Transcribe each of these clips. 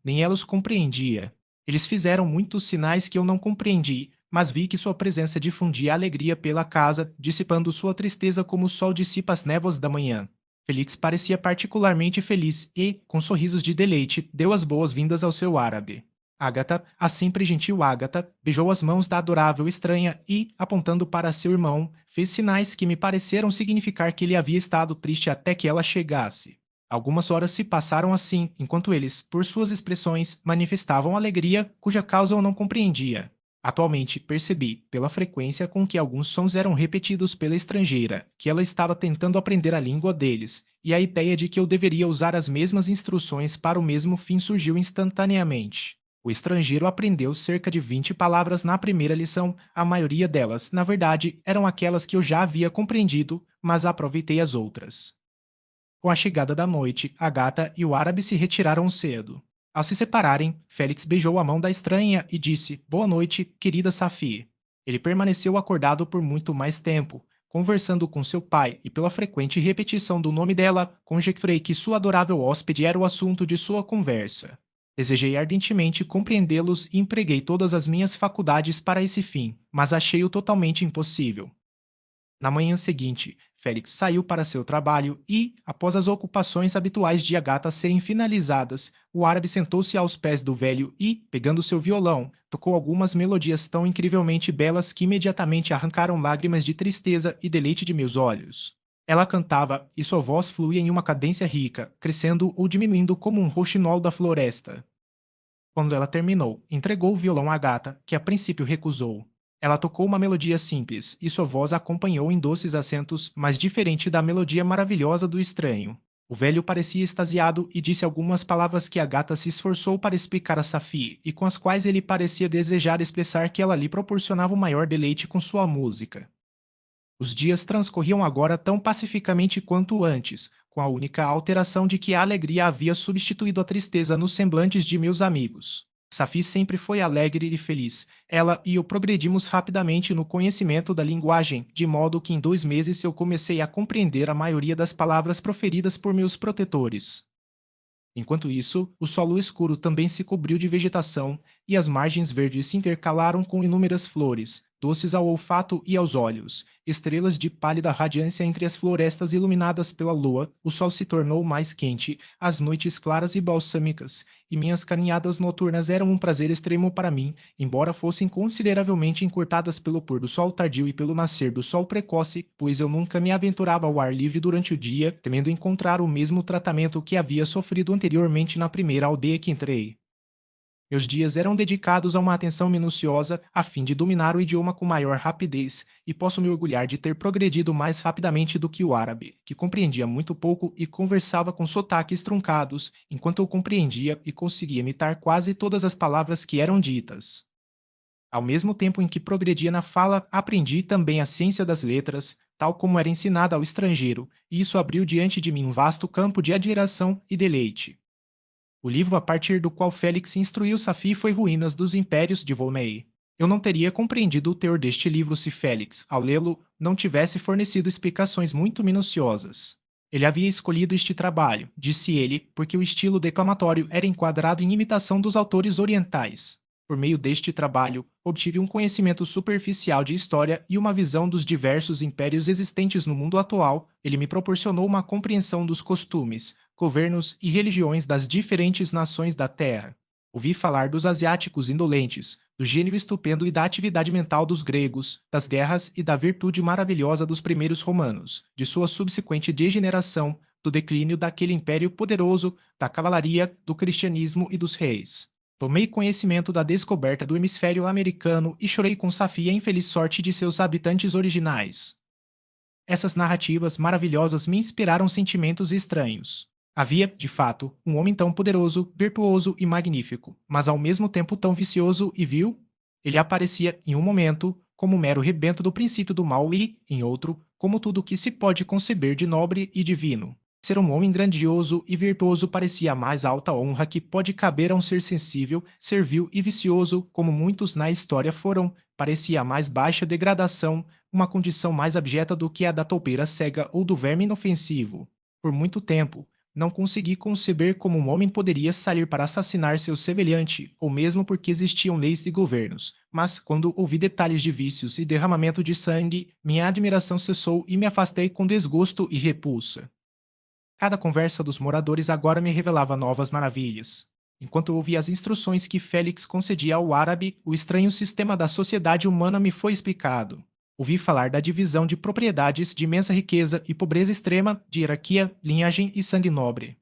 nem ela os compreendia. Eles fizeram muitos sinais que eu não compreendi, mas vi que sua presença difundia alegria pela casa, dissipando sua tristeza como o sol dissipa as névoas da manhã. Felix parecia particularmente feliz e, com sorrisos de deleite, deu as boas-vindas ao seu árabe. Agatha, a sempre gentil Agatha, beijou as mãos da adorável estranha e, apontando para seu irmão, fez sinais que me pareceram significar que ele havia estado triste até que ela chegasse. Algumas horas se passaram assim, enquanto eles, por suas expressões, manifestavam alegria cuja causa eu não compreendia. Atualmente percebi, pela frequência com que alguns sons eram repetidos pela estrangeira, que ela estava tentando aprender a língua deles, e a ideia de que eu deveria usar as mesmas instruções para o mesmo fim surgiu instantaneamente. O estrangeiro aprendeu cerca de 20 palavras na primeira lição, a maioria delas, na verdade, eram aquelas que eu já havia compreendido, mas aproveitei as outras. Com a chegada da noite, a gata e o árabe se retiraram cedo. Ao se separarem, Félix beijou a mão da estranha e disse: Boa noite, querida Safi. Ele permaneceu acordado por muito mais tempo, conversando com seu pai, e pela frequente repetição do nome dela, conjecturei que sua adorável hóspede era o assunto de sua conversa. Desejei ardentemente compreendê-los e empreguei todas as minhas faculdades para esse fim, mas achei-o totalmente impossível. Na manhã seguinte, Félix saiu para seu trabalho e, após as ocupações habituais de Agatha serem finalizadas, o árabe sentou-se aos pés do velho e, pegando seu violão, tocou algumas melodias tão incrivelmente belas que imediatamente arrancaram lágrimas de tristeza e deleite de meus olhos. Ela cantava e sua voz fluía em uma cadência rica, crescendo ou diminuindo como um rouxinol da floresta. Quando ela terminou, entregou o violão a Gata, que a princípio recusou. Ela tocou uma melodia simples, e sua voz acompanhou em doces acentos, mas diferente da melodia maravilhosa do estranho. O velho parecia extasiado e disse algumas palavras que a gata se esforçou para explicar a Safi, e com as quais ele parecia desejar expressar que ela lhe proporcionava o maior deleite com sua música. Os dias transcorriam agora tão pacificamente quanto antes, com a única alteração de que a alegria havia substituído a tristeza nos semblantes de meus amigos. Safi sempre foi alegre e feliz. Ela e eu progredimos rapidamente no conhecimento da linguagem, de modo que em 2 meses eu comecei a compreender a maioria das palavras proferidas por meus protetores. Enquanto isso, o solo escuro também se cobriu de vegetação, e as margens verdes se intercalaram com inúmeras flores, doces ao olfato e aos olhos. Estrelas de pálida radiância entre as florestas iluminadas pela lua, o sol se tornou mais quente, as noites claras e balsâmicas, e minhas caminhadas noturnas eram um prazer extremo para mim, embora fossem consideravelmente encurtadas pelo pôr do sol tardio e pelo nascer do sol precoce, pois eu nunca me aventurava ao ar livre durante o dia, temendo encontrar o mesmo tratamento que havia sofrido anteriormente na primeira aldeia que entrei. Meus dias eram dedicados a uma atenção minuciosa a fim de dominar o idioma com maior rapidez, e posso me orgulhar de ter progredido mais rapidamente do que o árabe, que compreendia muito pouco e conversava com sotaques truncados, enquanto eu compreendia e conseguia imitar quase todas as palavras que eram ditas. Ao mesmo tempo em que progredia na fala, aprendi também a ciência das letras, tal como era ensinada ao estrangeiro, e isso abriu diante de mim um vasto campo de admiração e deleite. O livro a partir do qual Félix instruiu Safi foi Ruínas dos Impérios de Volney. Eu não teria compreendido o teor deste livro se Félix, ao lê-lo, não tivesse fornecido explicações muito minuciosas. Ele havia escolhido este trabalho, disse ele, porque o estilo declamatório era enquadrado em imitação dos autores orientais. Por meio deste trabalho, obtive um conhecimento superficial de história e uma visão dos diversos impérios existentes no mundo atual. Ele me proporcionou uma compreensão dos costumes, governos e religiões das diferentes nações da Terra. Ouvi falar dos asiáticos indolentes, do gênio estupendo e da atividade mental dos gregos, das guerras e da virtude maravilhosa dos primeiros romanos, de sua subsequente degeneração, do declínio daquele império poderoso, da cavalaria, do cristianismo e dos reis. Tomei conhecimento da descoberta do hemisfério americano e chorei com Safi a infeliz sorte de seus habitantes originais. Essas narrativas maravilhosas me inspiraram sentimentos estranhos. Havia, de fato, um homem tão poderoso, virtuoso e magnífico, mas ao mesmo tempo tão vicioso e vil. Ele aparecia, em um momento, como um mero rebento do princípio do mal e, em outro, como tudo o que se pode conceber de nobre e divino. Ser um homem grandioso e virtuoso parecia a mais alta honra que pode caber a um ser sensível, servil e vicioso, como muitos na história foram, parecia a mais baixa degradação, uma condição mais abjeta do que a da toupeira cega ou do verme inofensivo. Por muito tempo, Não consegui conceber como um homem poderia sair para assassinar seu semelhante, ou mesmo porque existiam leis e governos. Mas, quando ouvi detalhes de vícios e derramamento de sangue, minha admiração cessou e me afastei com desgosto e repulsa. Cada conversa dos moradores agora me revelava novas maravilhas. Enquanto eu ouvia as instruções que Félix concedia ao árabe, o estranho sistema da sociedade humana me foi explicado. Ouvi falar da divisão de propriedades de imensa riqueza e pobreza extrema, de hierarquia, linhagem e sangue nobre.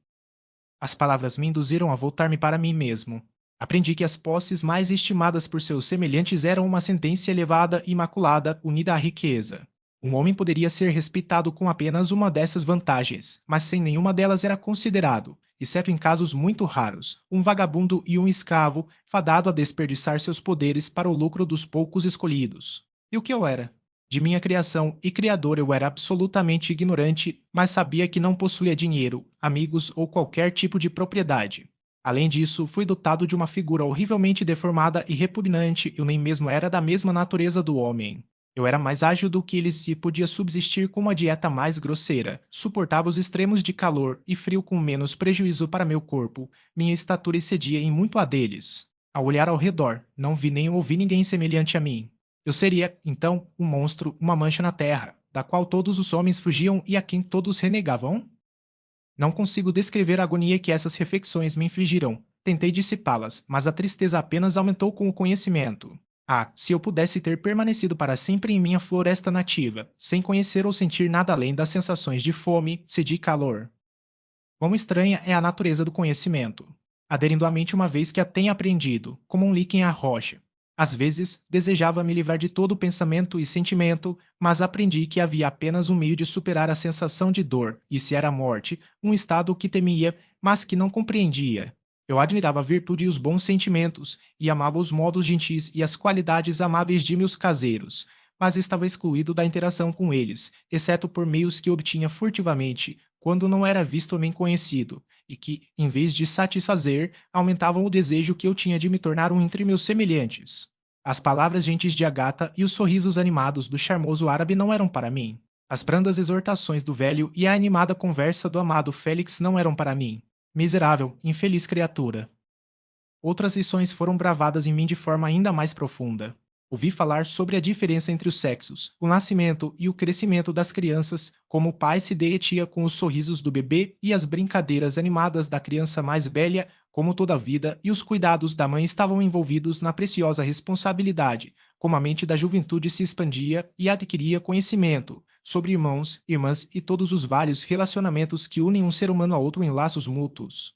As palavras me induziram a voltar-me para mim mesmo. Aprendi que as posses mais estimadas por seus semelhantes eram uma sentença elevada e imaculada unida à riqueza. Um homem poderia ser respeitado com apenas uma dessas vantagens, mas sem nenhuma delas era considerado, exceto em casos muito raros, um vagabundo e um escravo fadado a desperdiçar seus poderes para o lucro dos poucos escolhidos. E o que eu era? De minha criação e criador eu era absolutamente ignorante, mas sabia que não possuía dinheiro, amigos ou qualquer tipo de propriedade. Além disso, fui dotado de uma figura horrivelmente deformada e repugnante, eu nem mesmo era da mesma natureza do homem. Eu era mais ágil do que eles e podia subsistir com uma dieta mais grosseira, suportava os extremos de calor e frio com menos prejuízo para meu corpo, minha estatura excedia em muito a deles. Ao olhar ao redor, não vi nem ouvi ninguém semelhante a mim. Eu seria, então, um monstro, uma mancha na terra, da qual todos os homens fugiam e a quem todos renegavam? Não consigo descrever a agonia que essas reflexões me infligiram. Tentei dissipá-las, mas a tristeza apenas aumentou com o conhecimento. Ah, se eu pudesse ter permanecido para sempre em minha floresta nativa, sem conhecer ou sentir nada além das sensações de fome, sede e calor. Quão estranha é a natureza do conhecimento, aderindo à mente uma vez que a tenha aprendido, como um líquen à rocha. Às vezes, desejava me livrar de todo pensamento e sentimento, mas aprendi que havia apenas um meio de superar a sensação de dor, e se era a morte, um estado que temia, mas que não compreendia. Eu admirava a virtude e os bons sentimentos, e amava os modos gentis e as qualidades amáveis de meus caseiros, mas estava excluído da interação com eles, exceto por meios que obtinha furtivamente, quando não era visto nem conhecido, e que, em vez de satisfazer, aumentavam o desejo que eu tinha de me tornar um entre meus semelhantes. As palavras gentis de Agatha e os sorrisos animados do charmoso árabe não eram para mim. As brandas exortações do velho e a animada conversa do amado Félix não eram para mim. Miserável, infeliz criatura. Outras lições foram gravadas em mim de forma ainda mais profunda. Ouvi falar sobre a diferença entre os sexos, o nascimento e o crescimento das crianças, como o pai se derretia com os sorrisos do bebê e as brincadeiras animadas da criança mais velha, como toda a vida e os cuidados da mãe estavam envolvidos na preciosa responsabilidade, como a mente da juventude se expandia e adquiria conhecimento sobre irmãos, irmãs e todos os vários relacionamentos que unem um ser humano a outro em laços mútuos.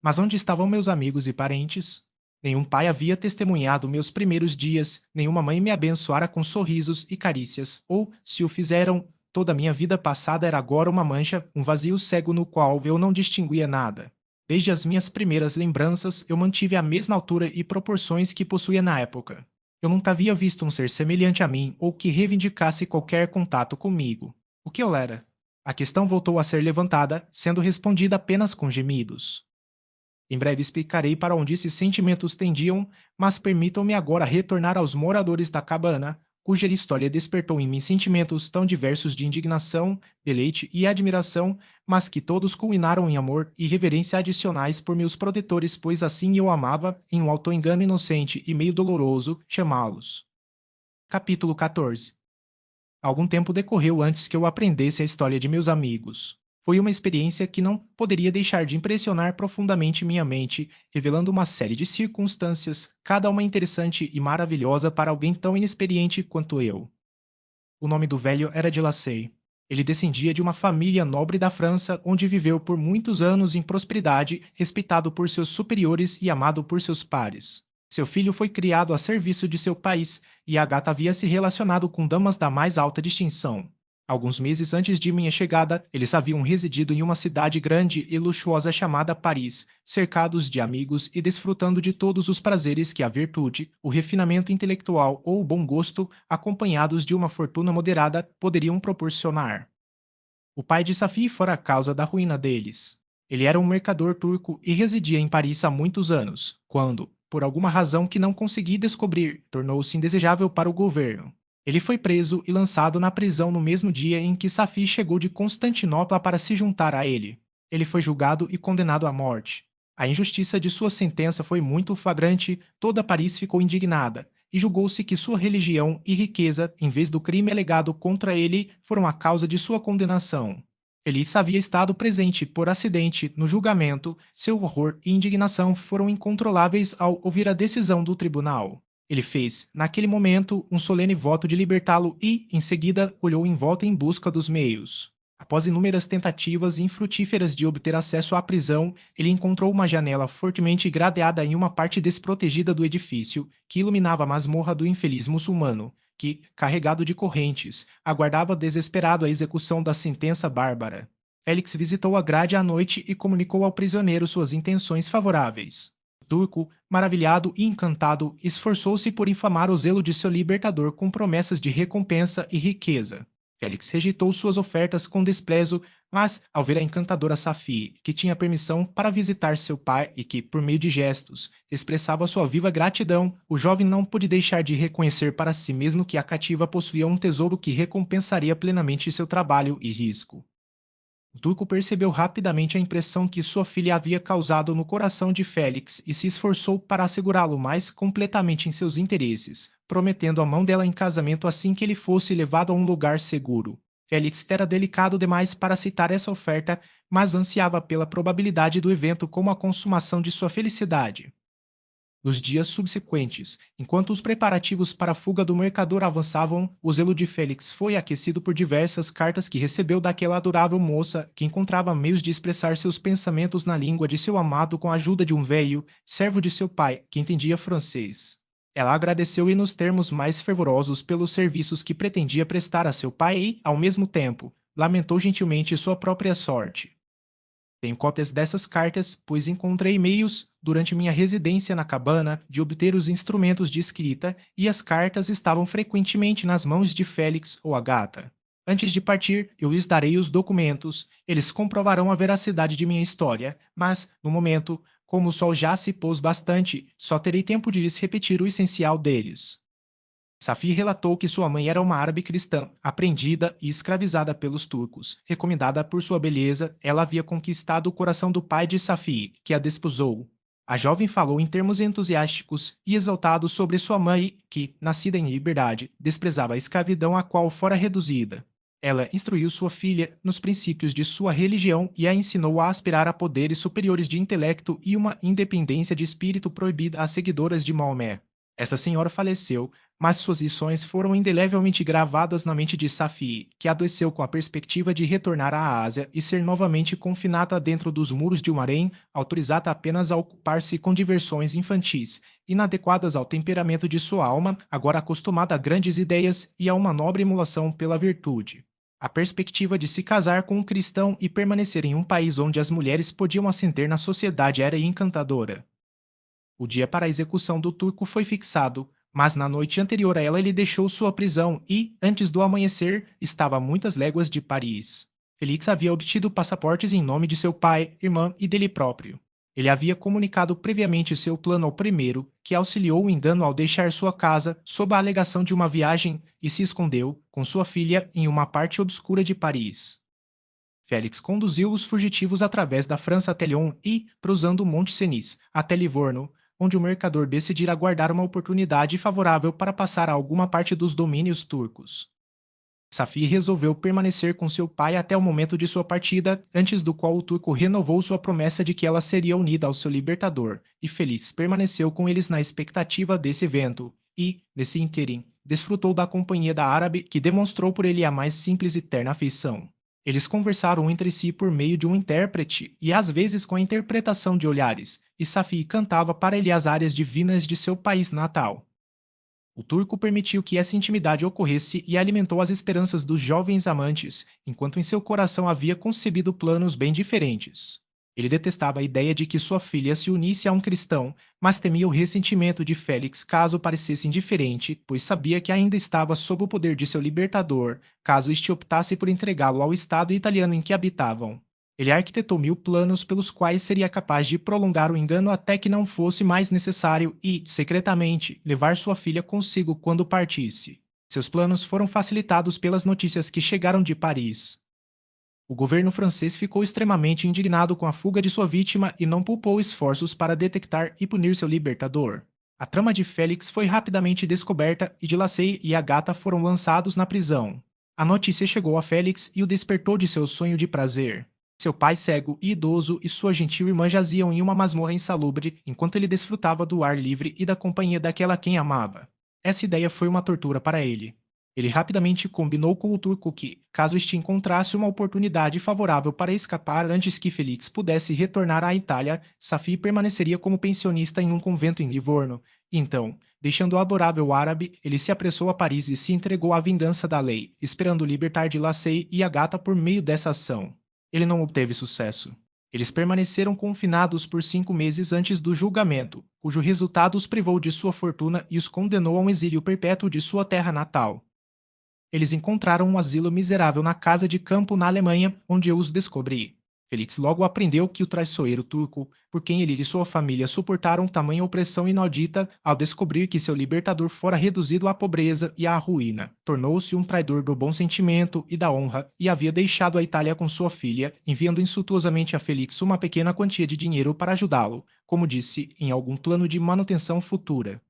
Mas onde estavam meus amigos e parentes? Nenhum pai havia testemunhado meus primeiros dias, nenhuma mãe me abençoara com sorrisos e carícias, ou, se o fizeram, toda a minha vida passada era agora uma mancha, um vazio cego no qual eu não distinguia nada. Desde as minhas primeiras lembranças, eu mantive a mesma altura e proporções que possuía na época. Eu nunca havia visto um ser semelhante a mim ou que reivindicasse qualquer contato comigo. O que eu era? A questão voltou a ser levantada, sendo respondida apenas com gemidos. Em breve explicarei para onde esses sentimentos tendiam, mas permitam-me agora retornar aos moradores da cabana, cuja história despertou em mim sentimentos tão diversos de indignação, deleite e admiração, mas que todos culminaram em amor e reverência adicionais por meus protetores, pois assim eu amava, em um auto-engano inocente e meio doloroso, chamá-los. Capítulo 14. Algum tempo decorreu antes que eu aprendesse a história de meus amigos. Foi uma experiência que não poderia deixar de impressionar profundamente minha mente, revelando uma série de circunstâncias, cada uma interessante e maravilhosa para alguém tão inexperiente quanto eu. O nome do velho era de Lacey. Ele descendia de uma família nobre da França, onde viveu por muitos anos em prosperidade, respeitado por seus superiores e amado por seus pares. Seu filho foi criado a serviço de seu país, e a gata havia se relacionado com damas da mais alta distinção. Alguns meses antes de minha chegada, eles haviam residido em uma cidade grande e luxuosa chamada Paris, cercados de amigos e desfrutando de todos os prazeres que a virtude, o refinamento intelectual ou o bom gosto, acompanhados de uma fortuna moderada, poderiam proporcionar. O pai de Safi fora a causa da ruína deles. Ele era um mercador turco e residia em Paris há muitos anos, quando, por alguma razão que não consegui descobrir, tornou-se indesejável para o governo. Ele foi preso e lançado na prisão no mesmo dia em que Safi chegou de Constantinopla para se juntar a ele. Ele foi julgado e condenado à morte. A injustiça de sua sentença foi muito flagrante, toda Paris ficou indignada, e julgou-se que sua religião e riqueza, em vez do crime alegado contra ele, foram a causa de sua condenação. Félix havia estado presente por acidente no julgamento, seu horror e indignação foram incontroláveis ao ouvir a decisão do tribunal. Ele fez, naquele momento, um solene voto de libertá-lo e, em seguida, olhou em volta em busca dos meios. Após inúmeras tentativas infrutíferas de obter acesso à prisão, ele encontrou uma janela fortemente gradeada em uma parte desprotegida do edifício, que iluminava a masmorra do infeliz muçulmano, que, carregado de correntes, aguardava desesperado a execução da sentença bárbara. Félix visitou a grade à noite e comunicou ao prisioneiro suas intenções favoráveis. O turco, maravilhado e encantado, esforçou-se por infamar o zelo de seu libertador com promessas de recompensa e riqueza. Félix rejeitou suas ofertas com desprezo, mas, ao ver a encantadora Safie, que tinha permissão para visitar seu pai e que, por meio de gestos, expressava sua viva gratidão, o jovem não pôde deixar de reconhecer para si mesmo que a cativa possuía um tesouro que recompensaria plenamente seu trabalho e risco. O turco percebeu rapidamente a impressão que sua filha havia causado no coração de Félix e se esforçou para assegurá-lo mais completamente em seus interesses, prometendo a mão dela em casamento assim que ele fosse levado a um lugar seguro. Félix era delicado demais para aceitar essa oferta, mas ansiava pela probabilidade do evento como a consumação de sua felicidade. Nos dias subsequentes, enquanto os preparativos para a fuga do mercador avançavam, o zelo de Félix foi aquecido por diversas cartas que recebeu daquela adorável moça que encontrava meios de expressar seus pensamentos na língua de seu amado com a ajuda de um velho, servo de seu pai, que entendia francês. Ela agradeceu-lhe nos termos mais fervorosos pelos serviços que pretendia prestar a seu pai e, ao mesmo tempo, lamentou gentilmente sua própria sorte. Tenho cópias dessas cartas, pois encontrei meios, durante minha residência na cabana, de obter os instrumentos de escrita, e as cartas estavam frequentemente nas mãos de Félix ou Agatha. Antes de partir, eu lhes darei os documentos, eles comprovarão a veracidade de minha história, mas, no momento, como o sol já se pôs bastante, só terei tempo de lhes repetir o essencial deles. Safi relatou que sua mãe era uma árabe cristã, apreendida e escravizada pelos turcos. Recomendada por sua beleza, ela havia conquistado o coração do pai de Safi, que a desposou. A jovem falou em termos entusiásticos e exaltados sobre sua mãe, que, nascida em liberdade, desprezava a escravidão a qual fora reduzida. Ela instruiu sua filha nos princípios de sua religião e a ensinou a aspirar a poderes superiores de intelecto e uma independência de espírito proibida às seguidoras de Maomé. Esta senhora faleceu, mas suas lições foram indelevelmente gravadas na mente de Safi, que adoeceu com a perspectiva de retornar à Ásia e ser novamente confinada dentro dos muros de um harém, autorizada apenas a ocupar-se com diversões infantis, inadequadas ao temperamento de sua alma, agora acostumada a grandes ideias e a uma nobre emulação pela virtude. A perspectiva de se casar com um cristão e permanecer em um país onde as mulheres podiam ascender na sociedade era encantadora. O dia para a execução do turco foi fixado, mas na noite anterior a ela ele deixou sua prisão e, antes do amanhecer, estava a muitas léguas de Paris. Felix havia obtido passaportes em nome de seu pai, irmã e dele próprio. Ele havia comunicado previamente seu plano ao primeiro, que auxiliou o engano ao deixar sua casa sob a alegação de uma viagem e se escondeu, com sua filha, em uma parte obscura de Paris. Félix conduziu os fugitivos através da França até Lyon e, cruzando o Monte Cenis, até Livorno, onde o mercador decidira aguardar uma oportunidade favorável para passar a alguma parte dos domínios turcos. Safi resolveu permanecer com seu pai até o momento de sua partida, antes do qual o turco renovou sua promessa de que ela seria unida ao seu libertador, e Félix permaneceu com eles na expectativa desse evento, e, nesse ínterim, desfrutou da companhia da árabe que demonstrou por ele a mais simples e terna afeição. Eles conversaram entre si por meio de um intérprete e às vezes com a interpretação de olhares, e Safi cantava para ele as áreas divinas de seu país natal. O turco permitiu que essa intimidade ocorresse e alimentou as esperanças dos jovens amantes, enquanto em seu coração havia concebido planos bem diferentes. Ele detestava a ideia de que sua filha se unisse a um cristão, mas temia o ressentimento de Félix caso parecesse indiferente, pois sabia que ainda estava sob o poder de seu libertador, caso este optasse por entregá-lo ao estado italiano em que habitavam. Ele arquitetou 1000 planos pelos quais seria capaz de prolongar o engano até que não fosse mais necessário e, secretamente, levar sua filha consigo quando partisse. Seus planos foram facilitados pelas notícias que chegaram de Paris. O governo francês ficou extremamente indignado com a fuga de sua vítima e não poupou esforços para detectar e punir seu libertador. A trama de Félix foi rapidamente descoberta e de Lacey e Agatha foram lançados na prisão. A notícia chegou a Félix e o despertou de seu sonho de prazer. Seu pai cego e idoso e sua gentil irmã jaziam em uma masmorra insalubre enquanto ele desfrutava do ar livre e da companhia daquela quem amava. Essa ideia foi uma tortura para ele. Ele rapidamente combinou com o turco que, caso este encontrasse uma oportunidade favorável para escapar antes que Felix pudesse retornar à Itália, Safi permaneceria como pensionista em um convento em Livorno. Então, deixando o adorável árabe, ele se apressou a Paris e se entregou à vingança da lei, esperando libertar de Lacey e Agatha por meio dessa ação. Ele não obteve sucesso. Eles permaneceram confinados por 5 meses antes do julgamento, cujo resultado os privou de sua fortuna e os condenou a um exílio perpétuo de sua terra natal. Eles encontraram um asilo miserável na casa de campo na Alemanha, onde eu os descobri. Felix logo aprendeu que o traiçoeiro turco, por quem ele e sua família suportaram tamanha opressão inaudita, ao descobrir que seu libertador fora reduzido à pobreza e à ruína, tornou-se um traidor do bom sentimento e da honra e havia deixado a Itália com sua filha, enviando insultuosamente a Felix uma pequena quantia de dinheiro para ajudá-lo, como disse, em algum plano de manutenção futura.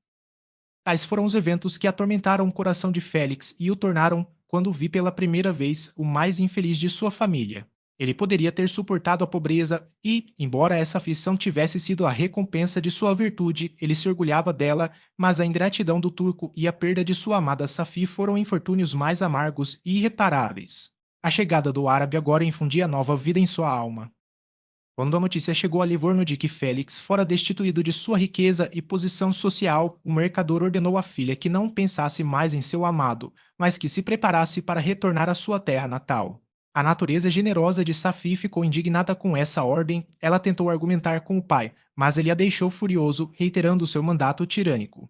Tais foram os eventos que atormentaram o coração de Félix e o tornaram, quando o vi pela primeira vez, o mais infeliz de sua família. Ele poderia ter suportado a pobreza e, embora essa aflição tivesse sido a recompensa de sua virtude, ele se orgulhava dela, mas a ingratidão do turco e a perda de sua amada Safi foram infortúnios mais amargos e irreparáveis. A chegada do árabe agora infundia nova vida em sua alma. Quando a notícia chegou a Livorno de que Félix fora destituído de sua riqueza e posição social, o mercador ordenou à filha que não pensasse mais em seu amado, mas que se preparasse para retornar à sua terra natal. A natureza generosa de Safi ficou indignada com essa ordem. Ela tentou argumentar com o pai, mas ele a deixou furioso, reiterando seu mandato tirânico.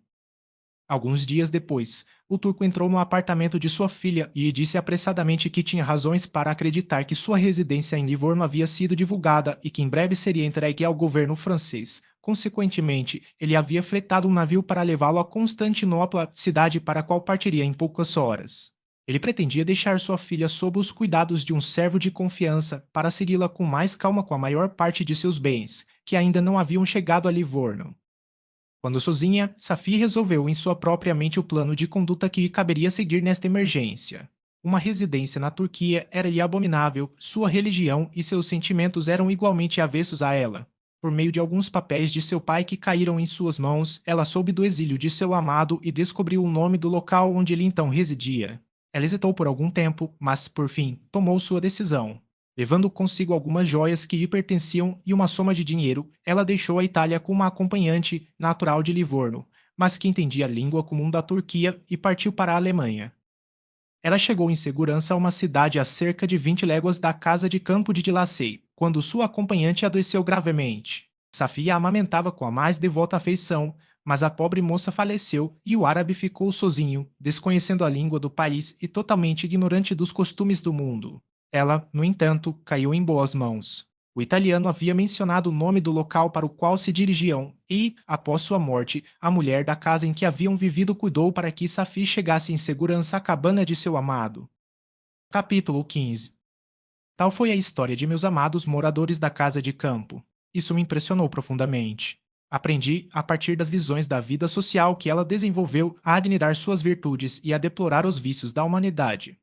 Alguns dias depois, o turco entrou no apartamento de sua filha e disse apressadamente que tinha razões para acreditar que sua residência em Livorno havia sido divulgada e que em breve seria entregue ao governo francês. Consequentemente, ele havia fretado um navio para levá-lo a Constantinopla, cidade para a qual partiria em poucas horas. Ele pretendia deixar sua filha sob os cuidados de um servo de confiança para segui-la com mais calma com a maior parte de seus bens, que ainda não haviam chegado a Livorno. Quando sozinha, Safi resolveu em sua própria mente o plano de conduta que caberia seguir nesta emergência. Uma residência na Turquia era-lhe abominável, sua religião e seus sentimentos eram igualmente avessos a ela. Por meio de alguns papéis de seu pai que caíram em suas mãos, ela soube do exílio de seu amado e descobriu o nome do local onde ele então residia. Ela hesitou por algum tempo, mas, por fim, tomou sua decisão. Levando consigo algumas joias que lhe pertenciam e uma soma de dinheiro, ela deixou a Itália com uma acompanhante natural de Livorno, mas que entendia a língua comum da Turquia e partiu para a Alemanha. Ela chegou em segurança a uma cidade a cerca de 20 léguas da casa de campo de Dilacei, quando sua acompanhante adoeceu gravemente. Safia a amamentava com a mais devota afeição, mas a pobre moça faleceu e o árabe ficou sozinho, desconhecendo a língua do país e totalmente ignorante dos costumes do mundo. Ela, no entanto, caiu em boas mãos. O italiano havia mencionado o nome do local para o qual se dirigiam e, após sua morte, a mulher da casa em que haviam vivido cuidou para que Safi chegasse em segurança à cabana de seu amado. Capítulo 15. Tal foi a história de meus amados moradores da casa de campo. Isso me impressionou profundamente. Aprendi, a partir das visões da vida social que ela desenvolveu, a admirar suas virtudes e a deplorar os vícios da humanidade.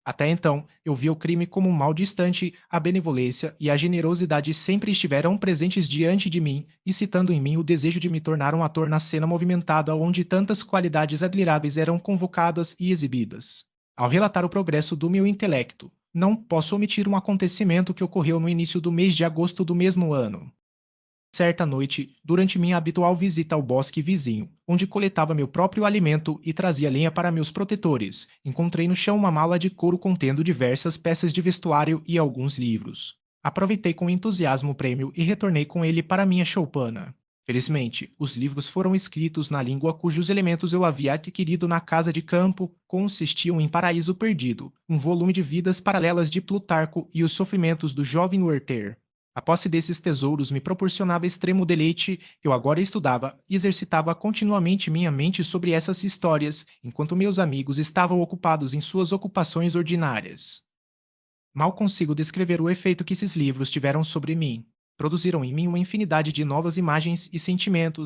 Até então, eu via o crime como um mal distante, a benevolência e a generosidade sempre estiveram presentes diante de mim, incitando em mim o desejo de me tornar um ator na cena movimentada onde tantas qualidades admiráveis eram convocadas e exibidas. Ao relatar o progresso do meu intelecto, não posso omitir um acontecimento que ocorreu no início do mês de agosto do mesmo ano. Certa noite, durante minha habitual visita ao bosque vizinho, onde coletava meu próprio alimento e trazia lenha para meus protetores, encontrei no chão uma mala de couro contendo diversas peças de vestuário e alguns livros. Aproveitei com entusiasmo o prêmio e retornei com ele para minha choupana. Felizmente, os livros foram escritos na língua cujos elementos eu havia adquirido na casa de campo, consistiam em Paraíso Perdido, um volume de vidas paralelas de Plutarco e os sofrimentos do jovem Werther. A posse desses tesouros me proporcionava extremo deleite. Eu agora estudava e exercitava continuamente minha mente sobre essas histórias, enquanto meus amigos estavam ocupados em suas ocupações ordinárias. Mal consigo descrever o efeito que esses livros tiveram sobre mim. Produziram em mim uma infinidade de novas imagens e sentimentos,